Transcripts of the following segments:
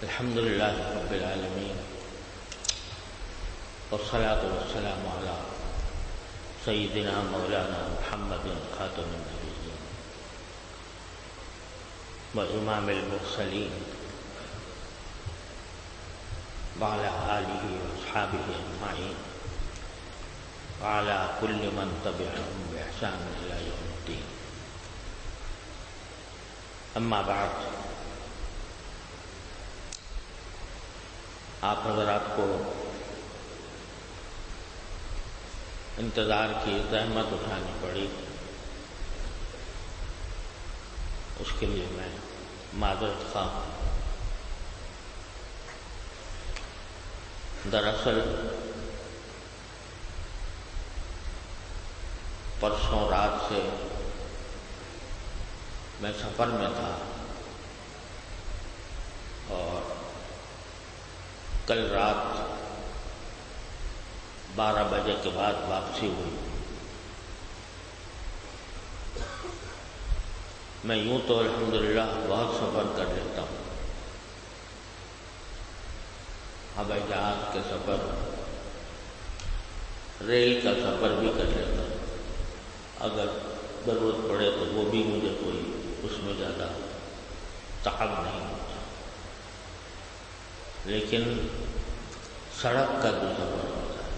الحمد لله رب العالمين والصلاة والسلام على سيدنا مولانا محمد خاتم النبيين وإمام المرسلين وعلى آله وأصحابه أجمعين وعلى كل من تبعهم بإحسان إلى يوم الدين. أما بعد، آپ حضرات کو انتظار کی زحمت اٹھانی پڑی، اس کے لیے میں معذرت خواہ ہوں۔ دراصل پرسوں رات سے میں سفر میں تھا اور کل رات 12 بجے کے بعد واپسی ہوئی۔ میں یوں تو الحمدللہ بہت سفر کر لیتا ہوں، ہوائی جہاز کے سفر، ریل کا سفر بھی کر لیتا ہوں، اگر ضرورت پڑے تو وہ بھی مجھے کوئی اس میں زیادہ تعب نہیں ہوتا، لیکن سڑک کا جو سفر ہوتا ہے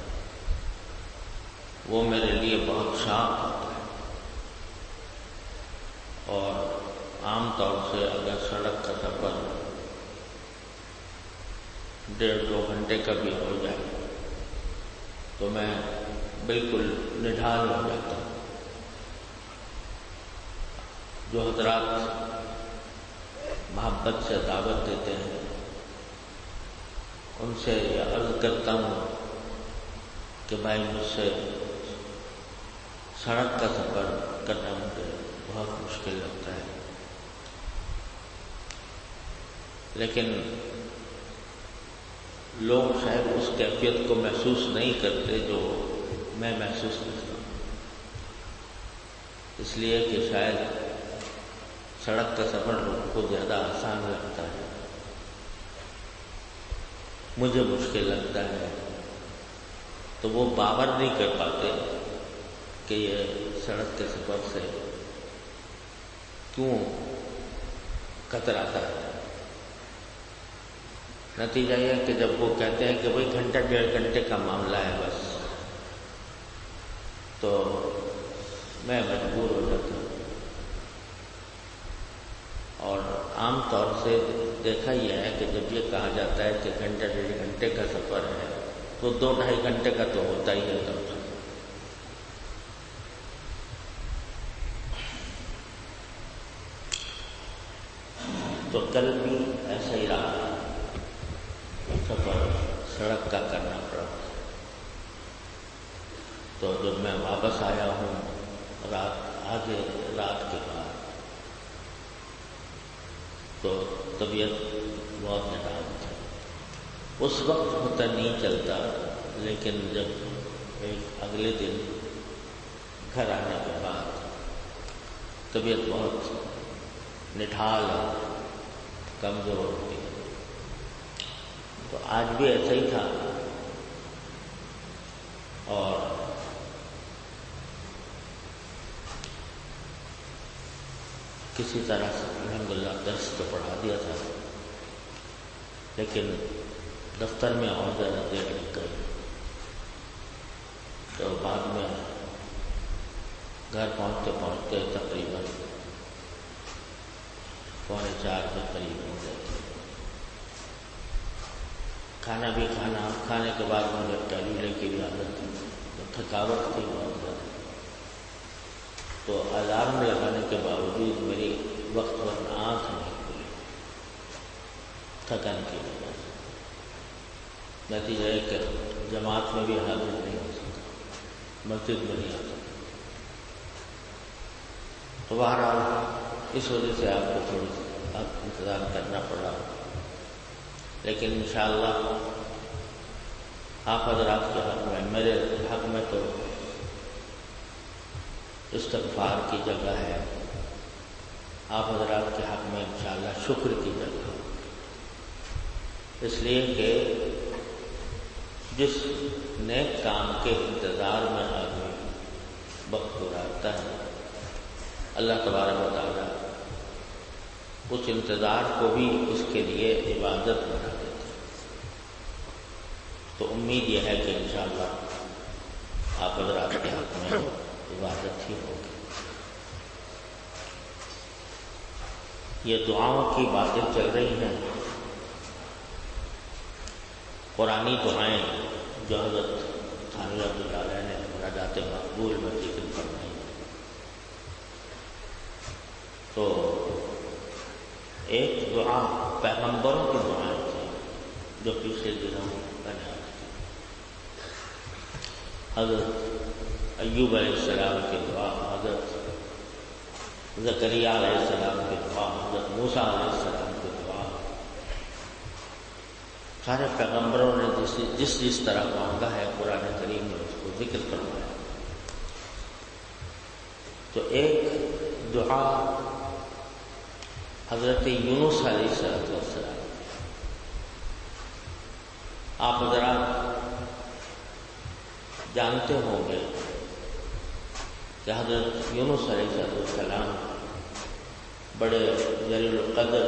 وہ میرے لیے بہت شاق ہوتا ہے، اور عام طور سے اگر سڑک کا سفر 1.5-2 گھنٹے کا بھی ہو جائے تو میں بالکل نڈھال ہو جاتا ہوں۔ جو حضرات محبت سے دعوت دیتے ہیں ان سے یہ عرض کرتا ہوں کہ بھائی مجھ سے سڑک کا سفر کرنا مجھے بہت مشکل لگتا ہے، لیکن لوگ شاید اس کیفیت کو محسوس نہیں کرتے جو میں محسوس کرتا ہوں، اس لیے کہ شاید سڑک کا سفر لوگوں کو زیادہ آسان لگتا ہے، مجھے مشکل لگتا ہے، تو وہ باور نہیں کر پاتے کہ یہ سڑک کے سفر سے کیوں کتراتا ہے۔ نتیجہ یہ کہ جب وہ کہتے ہیں کہ بھئی 1-1.5 گھنٹے کا معاملہ ہے بس، تو میں مجبور ہو جاتا ہوں۔ اور عام طور سے دیکھا یہ ہے کہ جب یہ کہا جاتا ہے کہ 1-1.5 گھنٹے کا سفر ہے تو 2-2.5 گھنٹے کا تو ہوتا ہی ہے کم سے کم۔ تو کل بھی ایسا ہی رہا، سفر سڑک کا کرنا پڑا۔ تو جب میں واپس آیا ہوں آدھے رات کے بعد تو طبیعت بہت ناراض تھی۔ اس وقت پتہ نہیں چلتا، لیکن جب ایک اگلے دن گھر آنے کے بعد طبیعت بہت نڈھال اور کمزور ہوتی ہے۔ تو آج بھی ایسا ہی تھا، اور کسی طرح سے الحمدللہ درس تو پڑھا دیا تھا، لیکن دفتر میں اور زیادہ دیر لگ گئی، تو بعد میں گھر پہنچتے پہنچتے تقریباً 3:45 کے قریب ہو گئے تھے۔ کھانا بھی کھانے کے بعد مجھے ٹہلنے کی بھی عادت تھی، تھکاوٹ تھی بہت زیادہ، تو الارم لگانے کے باوجود میری وقت پر آنکھ نہیں کھلی تھکن کی وجہ سے۔ نتیجہ ہے کہ جماعت میں بھی حاضر نہیں ہو سکتا، مسجد میں نہیں آ سکتا۔ تو بہرحال اس وجہ سے آپ کو تھوڑی سی انتظار کرنا پڑا، لیکن انشاءاللہ آپ حضرات کے حق میں، میرے حق میں تو استغفار کی جگہ ہے، آپ حضرات کے حق میں انشاءاللہ شکر کی جگہ ہے، اس لیے کہ جس نیک کام کے انتظار میں آدمی وقت گزارتا ہے، اللہ تبارک و تعالیٰ اس انتظار کو بھی اس کے لیے عبادت بنا دیتا ہے۔ تو امید یہ ہے کہ انشاءاللہ آپ حضرات کے حق میں عبادت ہی ہوگی۔ یہ دعاؤں کی باتیں چل رہی ہیں، قرآنی دعائیں جو حضرت تھانوی رحمۃ اللہ علیہ نے مناجات مقبول میں ذکر فرمائی، تو ایک دعا پیغمبروں کی دعائیں تھیں جو پچھلے دنوں میں نے آئی تھی۔ حضرت ایوب علیہ السلام کی دعا، حضرت زکریا علیہ السلام کی دعا، حضرت موسیٰ علیہ السلام کی دعا، سارے پیغمبروں نے جس طرح مانگا ہے قرآن کریم نے اس کو ذکر فرمایا۔ تو ایک دعا حضرت یونس علیہ السلام، آپ حضرات جانتے ہوں گے کہ حضرت یونس علیہ السلام بڑے جلیل القدر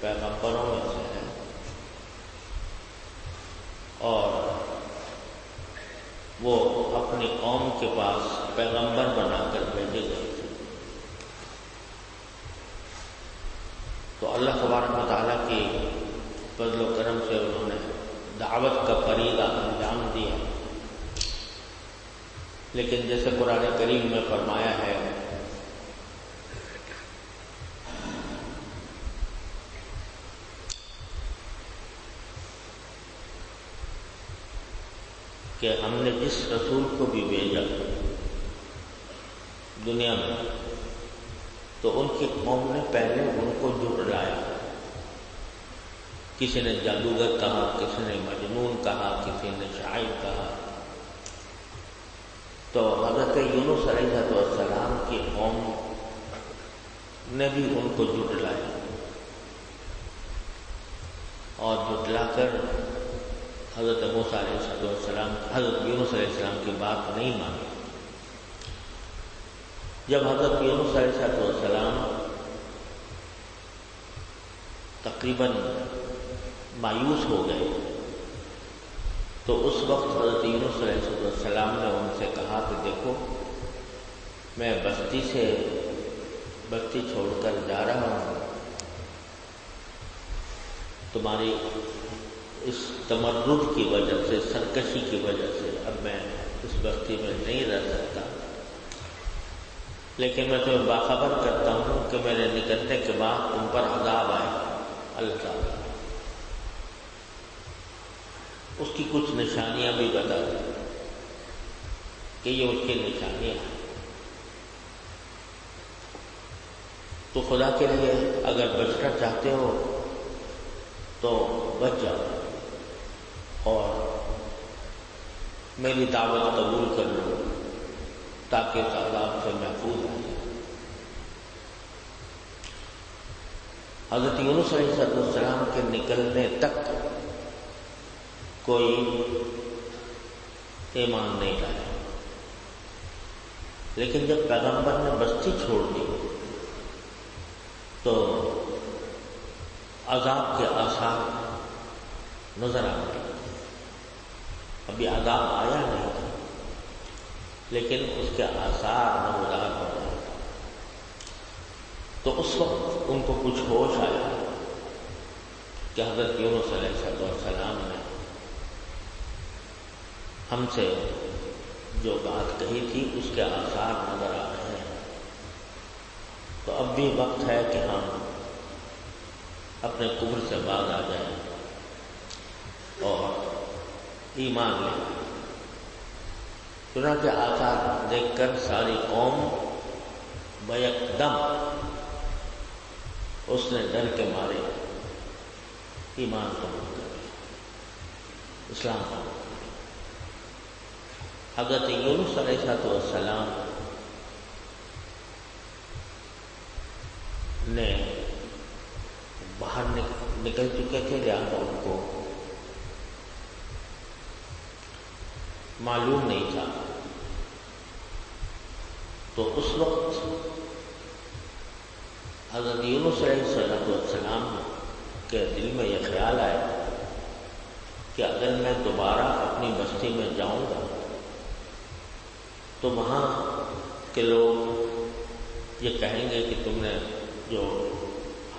پیغمبروں میں سے ہیں، اور وہ اپنی قوم کے پاس پیغمبر بنا کر بھیجے گئے تھے۔ تو اللہ تبارک و تعالیٰ کی فضل و کرم سے انہوں نے دعوت کا فریضہ انجام دیا، لیکن جیسے قرآن کریم میں فرمایا ہے کہ ہم نے جس رسول کو بھی بھیجا دنیا میں، تو ان کی قوم نے پہلے ان کو جھٹلایا، کسی نے جادوگر کہا، کسی نے مجنون کہا، کسی نے شاعر کہا۔ تو حضرت یونس علیہ السلام کی قوم نے بھی ان کو جھٹلایا، اور جھٹلا کر حضرت موسیٰ علیہ السلام، حضرت یونس علیہ السلام کی بات نہیں مانی۔ جب حضرت یونس علیہ السلام تقریباً مایوس ہو گئے، تو اس وقت حضرت یونس علیہ السلام نے ان سے کہا کہ دیکھو، میں بستی چھوڑ کر جا رہا ہوں، تمہاری اس تمرد کی وجہ سے، سرکشی کی وجہ سے اب میں اس بستی میں نہیں رہ سکتا، لیکن میں تمہیں باخبر کرتا ہوں کہ میرے نکلنے کے بعد تم پر عذاب آئے گا۔ اللہ تعالیٰ اس کی کچھ نشانیاں بھی بتا دیں کہ یہ اس کی نشانیاں ہیں، تو خدا کے لیے اگر بچنا چاہتے ہو تو بچ جاؤ اور میری دعوت قبول کر لو تاکہ اس عذاب سے محفوظ ہو جائے۔ حضرت یونس علیہ السلام کے نکلنے تک کوئی ایمان نہیں لایا، لیکن جب پیغمبر نے بستی چھوڑ دی تو عذاب کے آثار نظر آنے لگے۔ ابھی عذاب آیا نہیں تھا، لیکن اس کے آثار نمودار ہو رہے تھے۔ تو اس وقت ان کو کچھ ہوش آیا کہ حضرت یونس علیہ السلام نے ہم سے جو بات کہی تھی اس کے آثار نظر آ رہے ہیں، تو اب بھی وقت ہے کہ ہم اپنے کفر سے باز آ جائیں اور ایمان لیں۔ چنانچہ آثار دیکھ کر ساری قوم بیک دم اس نے ڈر کے مارے ایمان قبول کر لیا، اسلام قبول کر لیا۔ حضرت یونس علیہ السلام نے باہر نکل چکے تھے، لہٰذا ان کو معلوم نہیں تھا۔ تو اس وقت حضرت یونس علیہ السلام کے دل میں یہ خیال آیا کہ اگر میں دوبارہ اپنی بستی میں جاؤں گا تو وہاں کے لوگ یہ کہیں گے کہ تم نے جو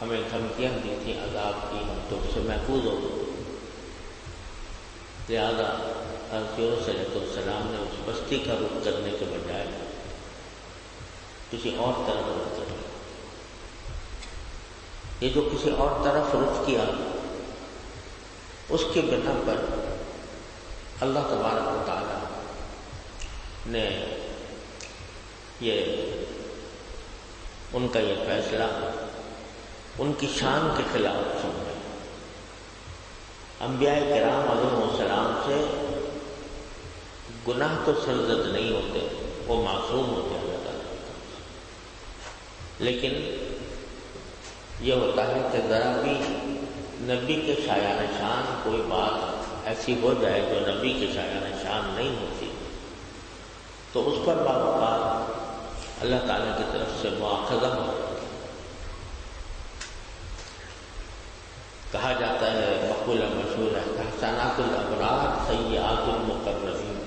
ہمیں دھمکیاں دی تھیں عذاب کی، ہم تم سے محفوظ ہو گئے۔ لہٰذا حضرت یونس علیہ السلام نے اس بستی کا رخ کرنے کے بجائے کسی اور طرف رخ کر لیا۔ یہ جو کسی اور طرف رخ کیا اس کی بنا پر اللہ تبارک و تعالی نے ان کا یہ فیصلہ ان کی شان کے خلاف سمجھا۔ انبیاء کرام علیہ السلام سے گناہ تو سرزد نہیں ہوتے، وہ معصوم ہوتے ہیں اللہ تعالیٰ، لیکن یہ ہوتا ہے کہ ذرا بھی نبی کے شایان شان کوئی بات ایسی ہو جائے جو نبی کے شایان شان نہیں ہوتی، تو اس پر بعض اوقات اللہ تعالیٰ کی طرف سے مواخذہ ہو جاتا ہے۔ کہا جاتا ہے مقولہ مشہور ہے، احسانات الابرار سیئات المقربین۔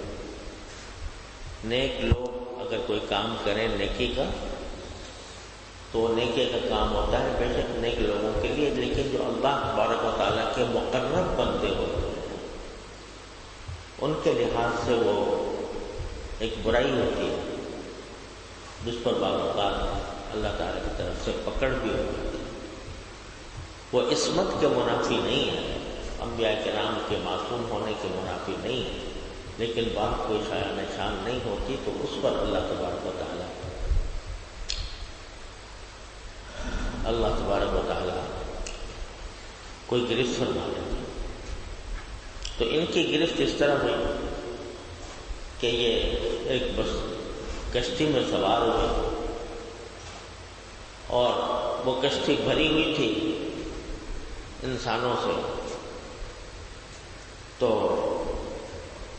نیک لوگ اگر کوئی کام کریں نیکی کا تو نیکی کا کام ہوتا ہے بے شک نیک لوگوں کے لیے، لیکن جو اللہ تبارک و تعالیٰ کے مقرب بندے ہوتے ہیں ان کے لحاظ سے وہ ایک برائی ہوتی ہے جس پر بعض اوقات اللہ تعالیٰ کی طرف سے پکڑ بھی ہو جاتی ہے۔ وہ عصمت کے منافی نہیں ہے، انبیاء کرام کے معصوم ہونے کے منافی نہیں ہے، لیکن بات کوئی شایان شان نہیں ہوتی تو اس پر اللہ تبارک و تعالیٰ کوئی گرفت فرما لیتا۔ تو ان کی گرفت اس طرح ہوئی کہ یہ ایک بس کشتی میں سوار ہوئے اور وہ کشتی بھری ہوئی تھی انسانوں سے، تو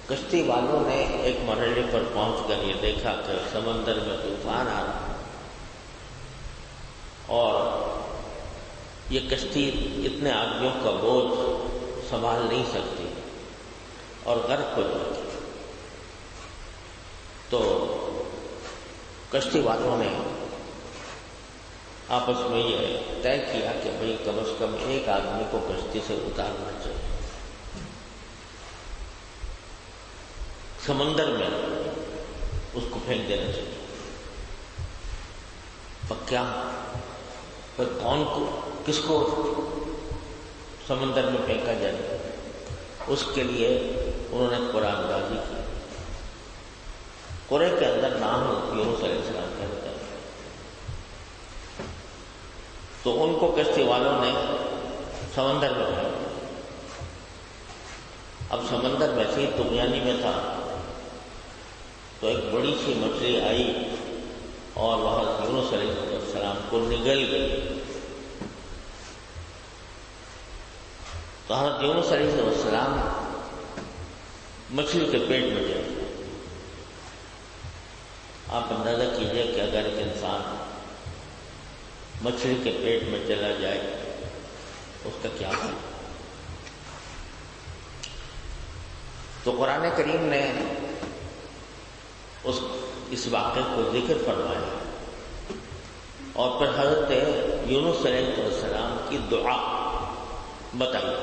کشتی والوں نے ایک مرحلے پر پہنچ کر یہ دیکھا کہ سمندر میں طوفان آ رہا اور یہ کشتی اتنے آدمیوں کا بوجھ سنبھال نہیں سکتی اور غرق ہو جاتی۔ تو کشتی والوں نے آپس میں یہ طے کیا کہ بھئی کم از کم ایک آدمی کو کشتی سے اتارنا چاہیے، سمندر میں اس کو پھینک دینا چاہیے۔ پر کس کو سمندر میں پھینکا جائے، اس کے لیے انہوں نے قرآن بازی کی۔ قرے کے اندر نام یونس علیہ السلام کا ہوتا ہے، تو ان کو کشتی والوں نے سمندر میں پھینکا۔ اب سمندر ویسے ہی طغیانی میں تھا، تو ایک بڑی سی مچھلی آئی اور وہ یونس علیہ السلام کو نگل گئی۔ تو حضرت یونس علیہ السلام مچھلی کے پیٹ میں چلے گئے۔ آپ اندازہ کیجئے کہ اگر ایک انسان مچھلی کے پیٹ میں چلا جائے اس کا کیا ہوگا۔ تو قرآن کریم نے اس واقعے کو ذکر فرمایا اور پھر حضرت یونس علیہ السلام کی دعا بتائی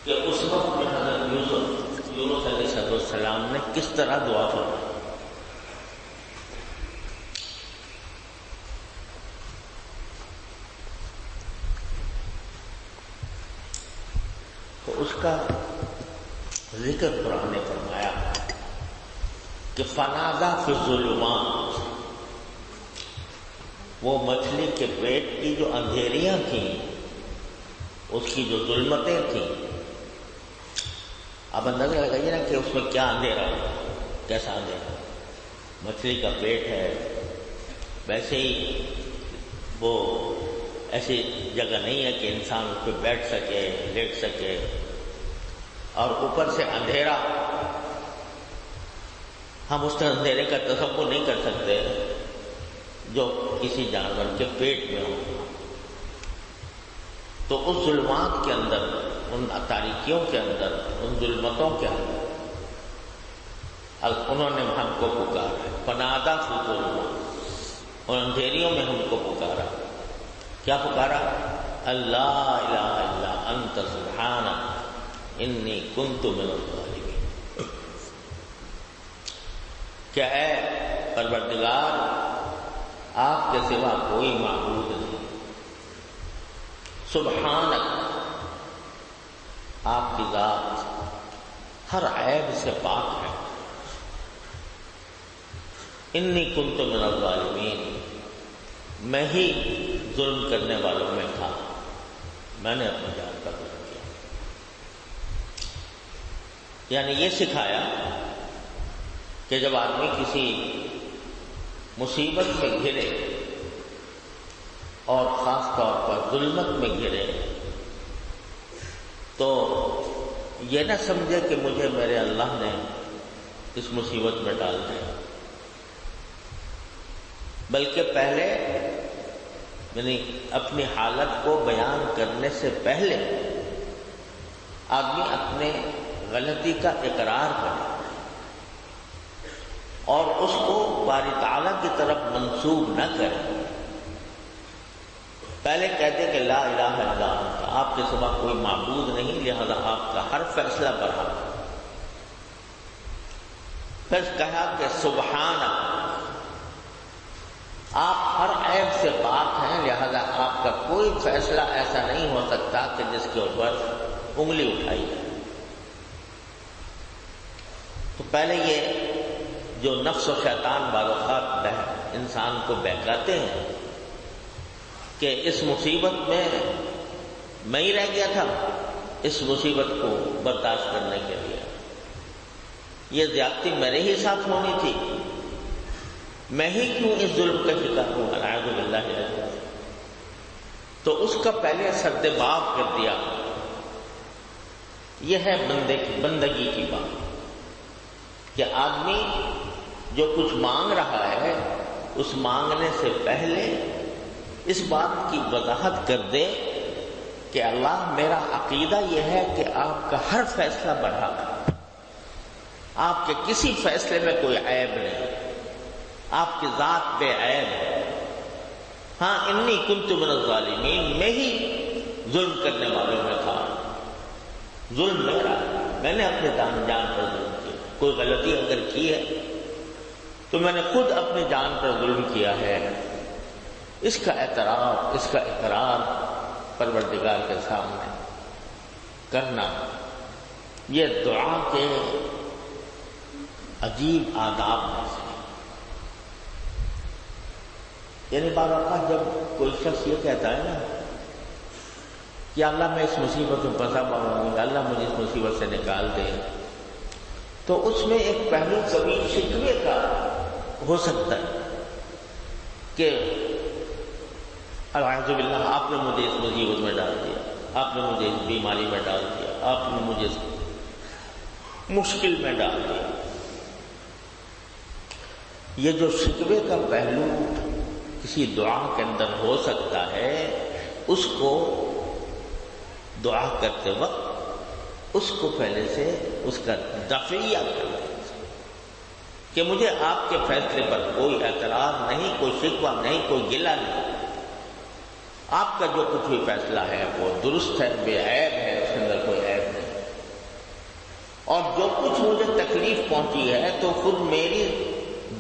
کہ اس وقت میں حضرت یونس علیہ السلام نے کس طرح دعا فرمائی. تو اس کا ذکر قرآن نے فرمایا کہ فنادا فی الظلمات، وہ مچھلی کے پیٹ کی جو اندھیریاں تھیں، اس کی جو ظلمتیں تھیں. اب اندازہ لگائیے نا کہ اس میں کیا اندھیرا ہو، کیسا اندھیرا. مچھلی کا پیٹ ہے، ویسے ہی وہ ایسی جگہ نہیں ہے کہ انسان اس پہ بیٹھ سکے، لیٹ سکے، اور اوپر سے اندھیرا. ہم اس اندھیرے کا تصور نہیں کر سکتے جو کسی جانور کے پیٹ میں ہو. تو اس ظلمات کے اندر، ان تاریکیوں کے اندر، ان ظلمتوں کے اندر انہوں نے ہم کو پکارا. فنادا فی الظلمات، اور اندھیریوں میں ہم کو پکارا. کیا پکارا؟ اللہ الہ الا انت سبحانک انی کنت من الظالمین. کیا ہے پروردگار، آپ کے سوا کوئی معبود نہیں. سبحانک، آپ کی ذات ہر عیب سے پاک ہے. انی کنت من الظالمین، میں ہی ظلم کرنے والوں میں تھا، میں نے اپنی جان کا ظلم کیا. یعنی یہ سکھایا کہ جب آدمی کسی مصیبت میں گھرے اور خاص طور پر ظلمت میں گھرے تو یہ نہ سمجھے کہ مجھے میرے اللہ نے اس مصیبت میں ڈال دیا، بلکہ پہلے یعنی اپنی حالت کو بیان کرنے سے پہلے آدمی اپنے غلطی کا اقرار کرے اور اس کو باری تعالیٰ کی طرف منسوب نہ کرے. پہلے کہتے کہ لا الہ الا انت، آپ کے سوا کوئی معبود نہیں، لہذا آپ کا ہر فیصلہ برحق. پھر کہا کہ سبحانک، آپ ہر عیب سے پاک ہیں، لہذا آپ کا کوئی فیصلہ ایسا نہیں ہو سکتا کہ جس کے اوپر انگلی اٹھائی جائے. تو پہلے یہ جو نفس و شیطان بعض اوقات انسان کو بہکاتے ہیں کہ اس مصیبت میں ہی رہ گیا تھا، اس مصیبت کو برداشت کرنے کے لیے یہ زیادتی میرے ہی ساتھ ہونی تھی، میں ہی کیوں اس ظلم کا شکار ہوں، اعوذ باللہ. تو اس کا پہلے سدباب کر دیا. یہ ہے بندگی کی بات کہ آدمی جو کچھ مانگ رہا ہے اس مانگنے سے پہلے اس بات کی وضاحت کر دے کہ اللہ، میرا عقیدہ یہ ہے کہ آپ کا ہر فیصلہ برحق ہے، آپ کے کسی فیصلے میں کوئی عیب نہیں، آپ کی ذات بے عیب ہے. ہاں انی کنت من الظالمین، میں ہی ظلم کرنے والوں میں تھا. ظلم میرا، میں نے اپنے جان پر ظلم کیا. کوئی غلطی اگر کی ہے تو میں نے خود اپنی جان پر ظلم کیا ہے. اس کا اعتراف، اس کا اقرار پروردگار کے سامنے کرنا، یہ دعا کے عجیب آداب میں سے. یعنی بعض اوقات جب کوئی شخص یہ کہتا ہے نا کہ اللہ میں اس مصیبت میں پھنسا ہوا ہوں، اللہ مجھے اس مصیبت سے نکال دے، تو اس میں ایک پہلو کبھی شکوے کا ہو سکتا ہے کہ اعوذ باللہ، آپ نے مجھے اس مصیبت میں ڈال دیا، آپ نے مجھے اس بیماری میں ڈال دیا، آپ نے مجھے اس مشکل میں ڈال دیا. یہ جو شکوے کا پہلو کسی دعا کے اندر ہو سکتا ہے، اس کو دعا کرتے وقت اس کو پہلے سے اس کا دفعیہ کر دیں. کہ مجھے آپ کے فیصلے پر کوئی اعتراض نہیں، کوئی شکوہ نہیں، کوئی گلہ نہیں، آپ کا جو کچھ بھی فیصلہ ہے وہ درست ہے، بے عیب ہے، اس کے اندر کوئی عیب نہیں، اور جو کچھ مجھے تکلیف پہنچی ہے تو خود میری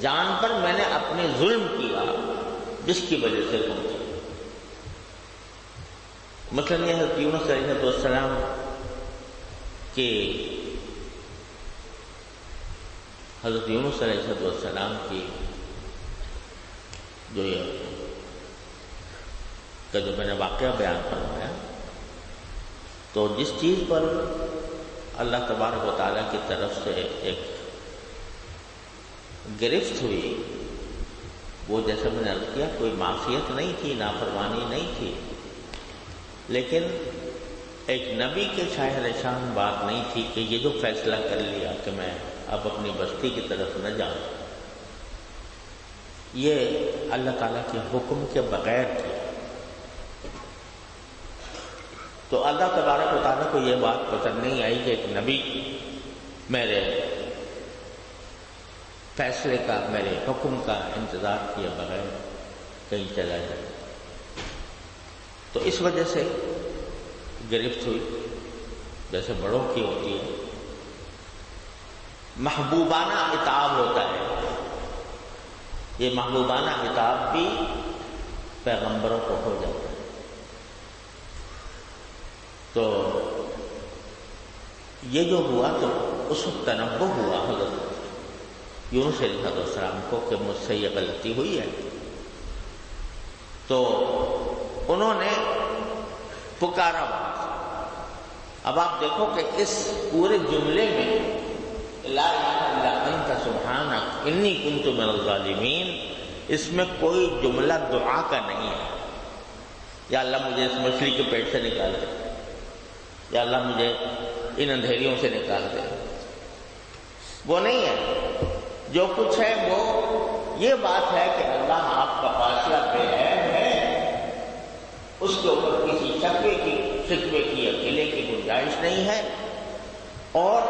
جان پر میں نے اپنے ظلم کیا جس کی وجہ سے پہنچی۔ مثلاً یہ حضرت یونس علیہ السلام کہ حضرت یونس علیہ السلام کی جو میں نے واقعہ بیان فرمایا، تو جس چیز پر اللہ تبارک و تعالیٰ کی طرف سے ایک گرفت ہوئی، وہ جیسا میں نے عرض کیا کوئی معصیت نہیں تھی، نافرمانی نہیں تھی، لیکن ایک نبی کے شاہر شان بات نہیں تھی کہ یہ جو فیصلہ کر لیا کہ میں اب اپنی بستی کی طرف نہ جاؤں، یہ اللہ تعالیٰ کے حکم کے بغیر تھی۔ تو اللہ تبارک و تعالیٰ کو یہ بات پسند نہیں آئی کہ ایک نبی میرے فیصلے کا، میرے حکم کا انتظار کیے بغیر کہیں چلا جائے، تو اس وجہ سے گرفت ہوئی، جیسے بڑوں کی ہوتی ہے۔ محبوبانہ عتاب ہوتا ہے، یہ محبوبانہ عتاب بھی پیغمبروں کو ہو جاتا ہے۔ تو یہ جو ہوا تو اس وقت تنبہ ہوا حضرت یونس علیہ السلام کو کہ مجھ سے یہ غلطی ہوئی ہے، تو انہوں نے پکارا بات۔ اب آپ دیکھو کہ اس پورے جملے میں لا الہ الا انت سبحانک انی کنت من الظالمین، اس میں کوئی جملہ دعا کا نہیں ہے، یا اللہ مجھے اس مچھلی کے پیٹ سے نکال دے، یا اللہ مجھے ان اندھیریوں سے نکال دے، وہ نہیں ہے۔ جو کچھ ہے وہ یہ بات ہے کہ اللہ آپ کا فیصلہ بے عیب ہے، اس کے اوپر کسی شکوے کی یا گلے کی گنجائش نہیں ہے، اور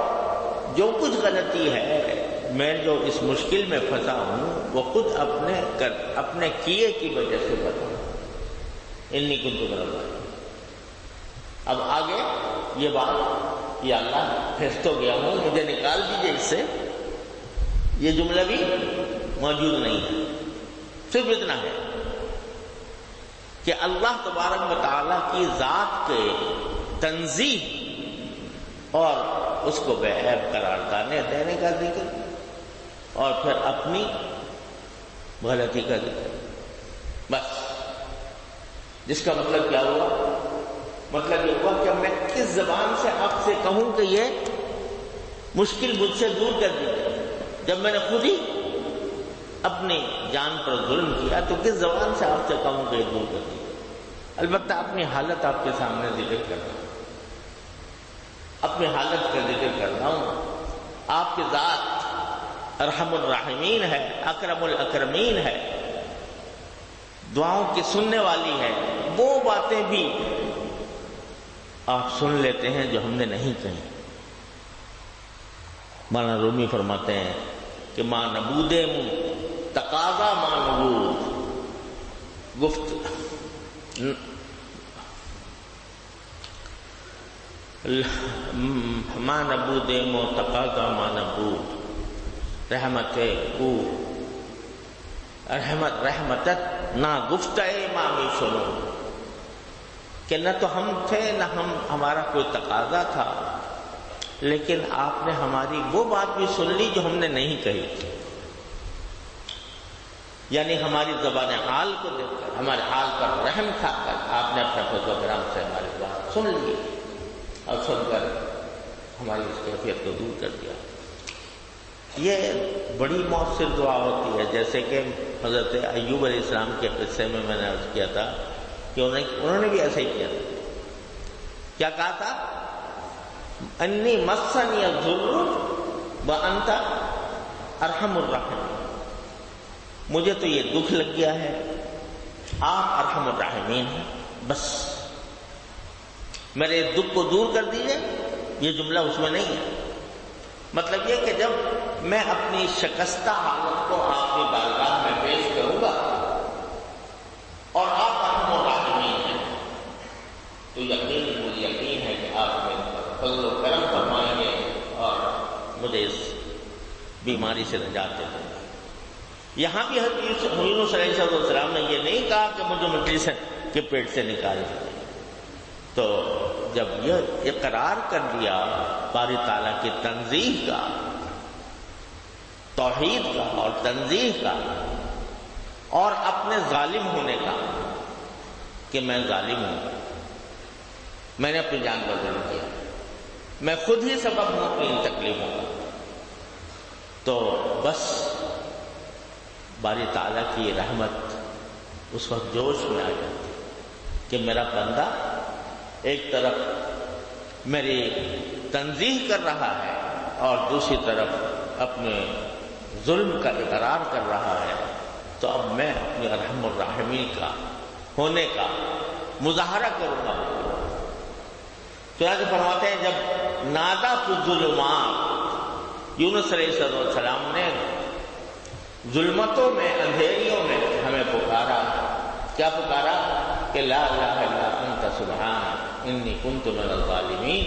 جو کچھ غلطی ہے میں جو اس مشکل میں پھنسا ہوں وہ خود اپنے کیے کی وجہ سے بتاؤں، انی کنت من الظالمین۔ اب آگے یہ بات، یا اللہ پھنس تو گیا ہوں، مجھے نکال دیجیے اس سے، یہ جملہ بھی موجود نہیں ہے۔ صرف اتنا ہے کہ اللہ تبارک و تعالیٰ کی ذات کے تنزیہ اور اس کو بے عیب قرار دینے کا ذکر، اور پھر اپنی غلطی کا ذکر، بس۔ جس کا مطلب کیا ہوا؟ مطلب یہ ہوا کہ میں کس زبان سے آپ سے کہوں کہ یہ مشکل مجھ سے دور کر دیجیے، جب میں نے خود ہی اپنی جان پر ظلم کیا تو کس زبان سے آپ سے کہوں کہ یہ دور کر دیجیے۔ البتہ اپنی حالت آپ کے سامنے ذکر کر رہا ہوں، اپنی حالت کا ذکر کر رہا ہوں۔ آپ کی ذات ارحم الراحمین ہے، اکرم الاکرمین ہے، دعاؤں کی سننے والی ہے، وہ باتیں بھی آپ سن لیتے ہیں جو ہم نے نہیں کہی۔ مولانا رومی فرماتے ہیں کہ ماں نبود تقاضا ماں نبود، ماں نبود مو تقاضا ماں نبود، رحمت او رحمتت نہ گفتہ مامی سنو، کہ نہ تو ہم تھے نہ ہمارا کوئی تقاضا تھا، لیکن آپ نے ہماری وہ بات بھی سن لی جو ہم نے نہیں کہی تھی، یعنی ہماری زبان حال کو دیکھ کر، ہمارے حال پر رحم کھا کر آپ نے اپنے فضل و کرم سے ہماری بات سن لی اور سن کر ہماری اس کیفیت کو دور کر دیا۔ یہ بڑی مؤثر دعا ہوتی ہے، جیسے کہ حضرت ایوب علیہ السلام کے قصے میں نے عرض کیا تھا کہ انہوں نے بھی ایسا ہی کیا تھا۔ کیا کہا تھا؟ انی مسنی الضر وانت ارحم الراحمین، مجھے تو یہ دکھ لگ گیا ہے، آپ ارحم الراحمین ہیں، بس میرے دکھ کو دور کر دیجئے۔ یہ جملہ اس میں نہیں ہے، مطلب یہ کہ جب میں اپنی شکستہ حالت کو آپ کی بارگاہ میں پیش کروں گا اور آپ ارحم الراحمین ہیں تو مجھے یقین ہے کہ آپ میرے پر فضل و کرم فرمائیں گے اور مجھے اس بیماری سے نجات دے دیں گے۔ یہاں بھی حضرت یونس علیہ السلام نے یہ نہیں کہا کہ مجھے مچھلی کے پیٹ سے نکال دیں۔ تو جب یہ اقرار کر لیا باری تعالیٰ کی تنزیہ کا، توحید کا اور تنزیہ کا، اور اپنے ظالم ہونے کا کہ میں ظالم ہوں، میں نے اپنی جان پر ظلم کیا، میں خود ہی سبب ہوں اپنی ان تکلیفوں کا، تو بس باری تعالیٰ کی رحمت اس وقت جوش میں آ جاتی کہ میرا بندہ ایک طرف میری تنزیہ کر رہا ہے اور دوسری طرف اپنے ظلم کا اقرار کر رہا ہے، تو اب میں اپنے ارحم الراحمین کا ہونے کا مظاہرہ کروں گا۔ چنانچہ فرماتے ہیں جب نادا فی الظلمات، یونس علیہ السلام نے ظلمتوں میں، اندھیریوں میں ہمیں پکارا، کیا پکارا کہ لا الہ الا انت سبحانک انی کنت من الظالمین،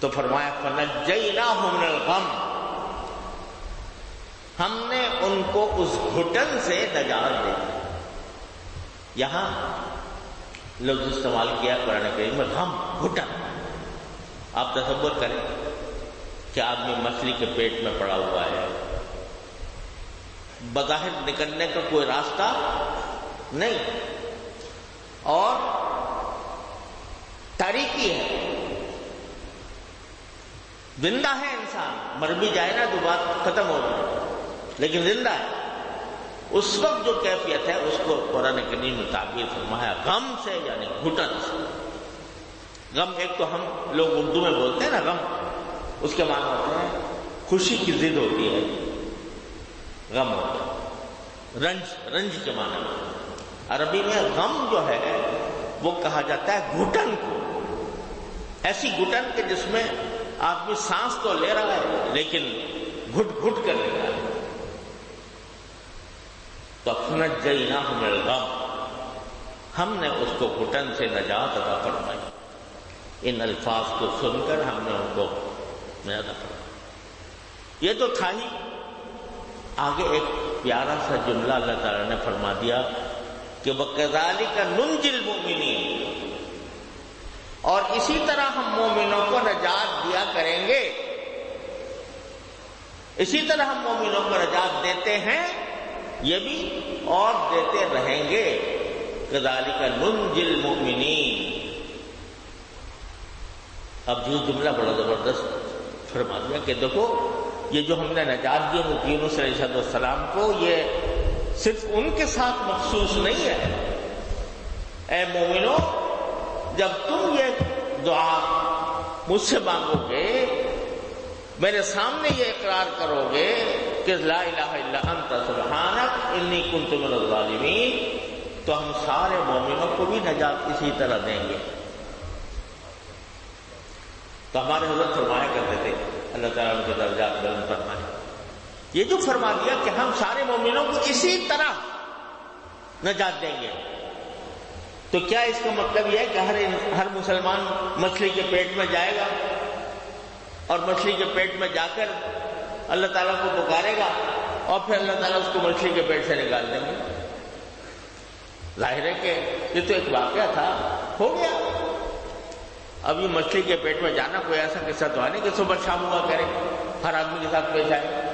تو فرمایا فنجیناہ من الغم، ہم نے ان کو اس گھٹن سے نجات دے دی۔ یہاں لفظ استعمال کیا قرآن کریم میں غم، گھٹن۔ آپ تصور کریں کہ آدمی مچھلی کے پیٹ میں پڑا ہوا ہے، بظاہر نکلنے کا کوئی راستہ نہیں اور تاریکی ہے، زندہ ہے انسان، مر بھی جائے نا تو بات ختم ہو جائے، لیکن زندہ ہے۔ اس وقت جو کیفیت ہے اس کو قرآن کریم میں تعبیر فرمایا غم سے، یعنی گھٹن سے۔ غم ایک تو ہم لوگ اردو میں بولتے ہیں نا غم، اس کے معنی ہوتے ہیں خوشی کی ضد ہوتی ہے، غم ہوتا ہے، رنج کے معنی میں۔ عربی میں غم جو ہے وہ کہا جاتا ہے گھٹن کو، ایسی گھٹن کہ جس میں آدمی سانس تو لے رہا ہے لیکن گھٹ گھٹ کر لے رہا ہے۔ تو فنجیناہ من الغم، ہم نے اس کو گھٹن سے نجات عطا فرمائی۔ ان الفاظ کو سن کر ہم نے ان کو نجات عطا فرمائی۔ یہ تو تھا ہی، آگے ایک پیارا سا جملہ اللہ تعالیٰ نے فرما دیا کہ وَكَذَلِكَ نُنْجِي الْمُؤْمِنِينَ، اور اسی طرح ہم مومنوں کو نجات دیا کریں گے، اسی طرح ہم مومنوں کو نجات دیتے ہیں یہ بھی اور دیتے رہیں گے۔ كَذَلِكَ نُنْجِي الْمُؤْمِنِينَ۔ اب یہ جملہ بڑا زبردست فرما دیا کہ دیکھو یہ جو ہم نے نجات دی یونس علیہ السلام کو، یہ صرف ان کے ساتھ مخصوص نہیں ہے۔ اے مومنو، جب تم یہ دعا مجھ سے مانگو گے، میرے سامنے یہ اقرار کرو گے کہ لا الہ الا انت سبحانک انی کنت من الظالمین، تو ہم سارے مومنوں کو بھی نجات اسی طرح دیں گے۔ تو ہمارے حضرت فرمایا کرتے تھے، اللہ تعالیٰ ان کے درجات بلند فرمائے، یہ جو فرما دیا کہ ہم سارے مومنوں کو اسی طرح نجات دیں گے، تو کیا اس کا مطلب یہ ہے کہ ہر مسلمان مچھلی کے پیٹ میں جائے گا اور مچھلی کے پیٹ میں جا کر اللہ تعالیٰ کو پکارے گا اور پھر اللہ تعالیٰ اس کو مچھلی کے پیٹ سے نکال دیں گے؟ ظاہر ہے کہ یہ تو ایک واقعہ تھا، ہو گیا۔ اب یہ مچھلی کے پیٹ میں جانا کوئی ایسا قصہ تو ہے نہیں کہ صبح شام ہوا کرے، ہر آدمی کے ساتھ پیش آئے۔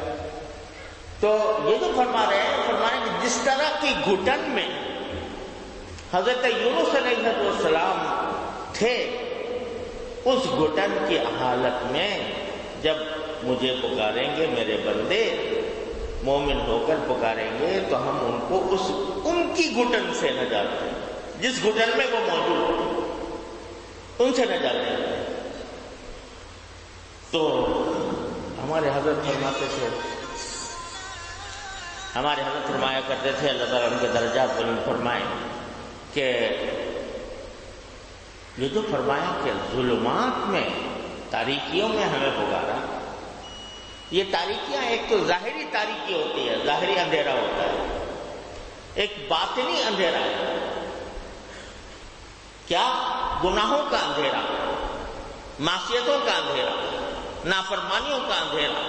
تو یہ جو فرما رہے ہیں کہ جس طرح کی گھٹن میں حضرت یونس علیہ السلام تھے، اس گھٹن کی حالت میں جب مجھے پکاریں گے میرے بندے، مومن ہو کر پکاریں گے، تو ہم ان کو ان کی گھٹن سے نجات دیں، جس گھٹن میں وہ موجود ان سے نجات دیں۔ تو ہمارے حضرت فرماتے تھے، ہمارے حضرت فرمایا کرتے تھے، اللہ تعالیٰ ان کے درجات بلند فرمائے، کہ یہ جو فرمایا کہ ظلمات میں، تاریکیوں میں ہمیں پکارا، یہ تاریکیاں ایک تو ظاہری تاریکی ہوتی ہے، ظاہری اندھیرا ہوتا ہے، ایک باطنی اندھیرا ہے. کیا؟ گناہوں کا اندھیرا، معصیتوں کا اندھیرا، نافرمانیوں کا اندھیرا.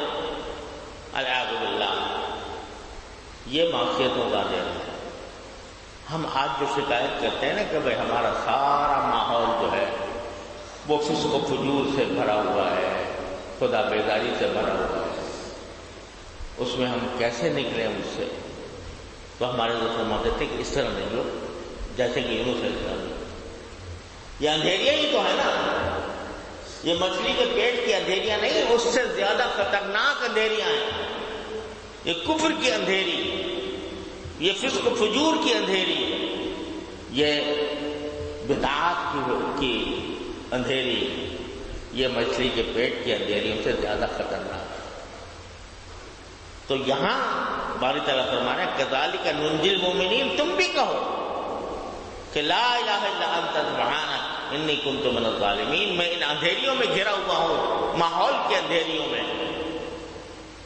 العیاذ باللہ، یہ معصیتوں کا اندھیرا ہے. ہم آج جو شکایت کرتے ہیں نا کہ بھائی ہمارا سارا ماحول جو ہے وہ فسق و فجور سے بھرا ہوا ہے، خدا بیداری سے بھرا ہوا ہے، اس میں ہم کیسے نکلیں اس سے؟ تو ہمارے دوست فرماتے تھے کہ اس طرح نکلو جیسے کہ یونس علیہ السلام. یہ اندھیریاں ہی تو ہے نا، یہ مچھلی کے پیٹ کی اندھیریاں نہیں، اس سے زیادہ خطرناک اندھیریاں ہیں. یہ کفر کی اندھیری، یہ فسق و فجور کی اندھیری، یہ بدعات کی اندھیری، یہ مچھلی کے پیٹ کی اندھیریوں سے زیادہ خطرناک. تو یہاں باری تعالیٰ فرما رہے ہیں کذالک ننجی المؤمنین، تم بھی کہو کہ لا الہ الا انت سبحانک انی کنت من الظالمین. میں ان اندھیریوں میں گھرا ہوا ہوں، ماحول کے اندھیریوں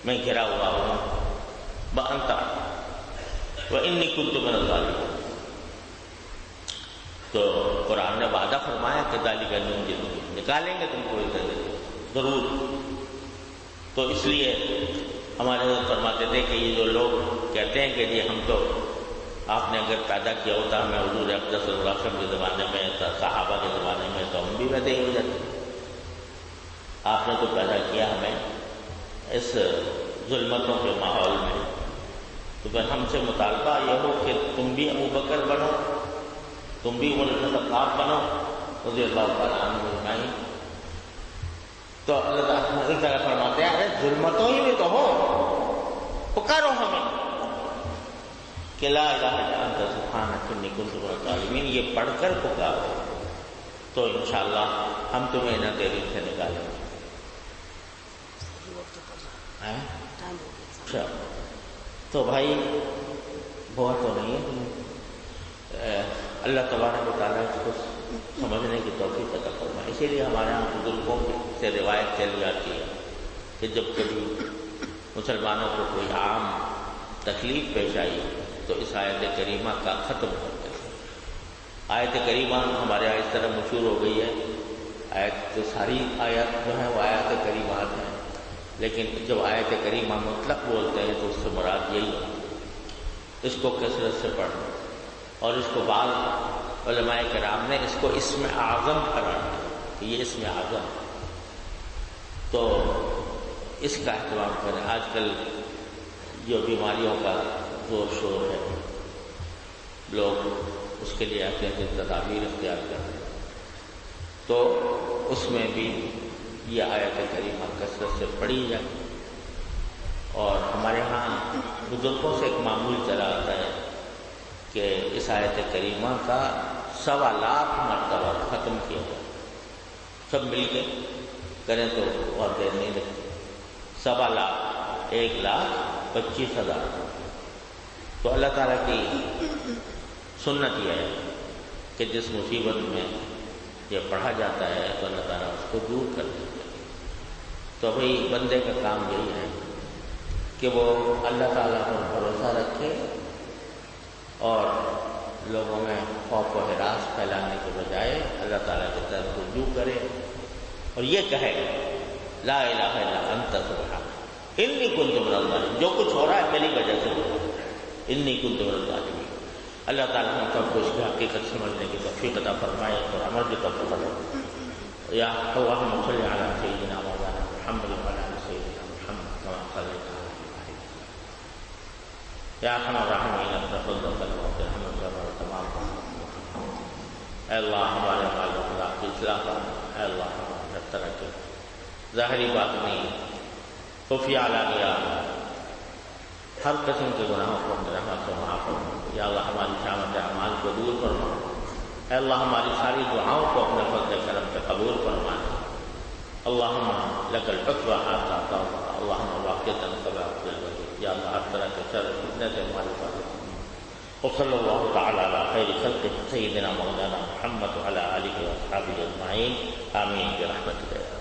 میں گھرا ہوا ہوں. وانت وانی کنت من الظالمین. تو قرآن نے وعدہ فرمایا کہ کذالک ننجی المؤمنین، نکالیں گے تم کو ضرور. تو اس لیے ہمارے حضرت فرماتے تھے کہ یہ جو لوگ کہتے ہیں کہ جی ہم تو آپ نے اگر پیدا کیا ہوتا ہمیں حضور اقدس صلی اللہ علیہ وسلم کے زمانے میں، صحابہ کے زمانے میں، تو ہم بھی ویسے ہی ہو جاتے. آپ نے تو پیدا کیا ہمیں اس ظلمتوں کے ماحول میں، تو پھر ہم سے مطالبہ یہ ہو کہ تم بھی ابو بکر بنو، تم بھی عمر بن خطاب بنو رضی اللہ تعالیٰ عنہ اجمعین. تو اللہ تعالیٰ فرماتے ہیں ظلمتوں ہی میں تو ہو، پکارو ہمیں کہ لا الہ الا انت سبحانک انی کنت من الظالمین. یہ پڑھ کر پکارو تو انشاءاللہ ہم تمہیں نہ دیر سے نکالیں گے. اچھا تو بھائی بہت تو نہیں ہے، اللہ تبارک و تعالیٰ اس کو سمجھنے کی توفیق عطا فرمائے. اسی لیے ہمارے یہاں بزرگوں سے روایت چلی آتی ہے کہ جب کبھی مسلمانوں کو کوئی عام تکلیف پیش آئی تو اس آیت کریمہ کا ختم کرتے ہیں. آیت کریمہ ہمارے یہاں اس طرح مشہور ہو گئی ہے. آیت تو ساری آیات جو ہیں وہ آیات کریمات ہیں، لیکن جب آیت کریمہ مطلق بولتے ہیں تو اس سے مراد یہی ہے اس کو کثرت سے پڑھنا. اور اس کو بعض علماء کرام نے اس کو اسم اعظم قرار دیا کہ یہ اسم اعظم. تو اس کا اہتمام کریں. آج کل جو بیماریوں کا زور شور ہے، لوگ اس کے لیے احتیاطی تدابیر اختیار کر رہے ہیں، تو اس میں بھی یہ آیت کریمہ کثرت سے پڑھی جائے. اور ہمارے ہاں بزرگوں سے ایک معمول چلا آتا ہے کہ اس آیت کریمہ کا 1.25 لاکھ مرتبہ ختم کیا جائے. سب مل کے کریں تو بہت دیر نہیں لگتی. 1.25 لاکھ، 1,25,000. تو اللہ تعالیٰ کی سنت یہ ہے کہ جس مصیبت میں یہ پڑھا جاتا ہے تو اللہ تعالیٰ اس کو دور کر دیتے ہیں. تو بھئی بندے کا کام یہی ہے کہ وہ اللہ تعالیٰ پر بھروسہ رکھے اور لوگوں میں خوف و ہراس پھیلانے کے بجائے اللہ تعالیٰ کی طرف رجوع کرے اور یہ کہے لا الہ الا انت سبحانک انی کنت من الظالمین. جو کچھ ہو رہا ہے میری وجہ سے ہو رہا ہے، انی کنت من الظالمین. اللہ تعالیٰ ہم سب کو اس کی حقیقت سمجھنے کی توفیق عطا فرمائے اور عمل کی توفیق عطا فرمائے. یا اللہم صل علی سیدنا مولانا محمد وعلی آل سیدنا محمد کما صلیت علی ابراہیم. یا ارحم الراحمین تفضل رحمت و تمام. اے اللہ ہمارے مال و خدا کی اصلاح کرنا. اے اللہ ہر طرح کے ظاہری باطنی خفیہ علانیہ ہر قسم کے گناہوں کو اپنے رحمت سے معاف فرما. یا اللہ ہماری شامت اعمال کو دور فرما. اے اللہ ہماری ساری دعاؤں کو اپنے فضل کرم سے قبول فرما. اللہم لک الحکم حتی ترضى. اللہم واقعتاً کما بالوجود. یا اللہ ہر طرح کے شر فتنے سے ہماری حفاظت. وصلی اللہ تعالی علی خیر خلقہ سیدنا مولانا محمد وعلی آلہ واصحابہ اجمعین. آمین برحمتک.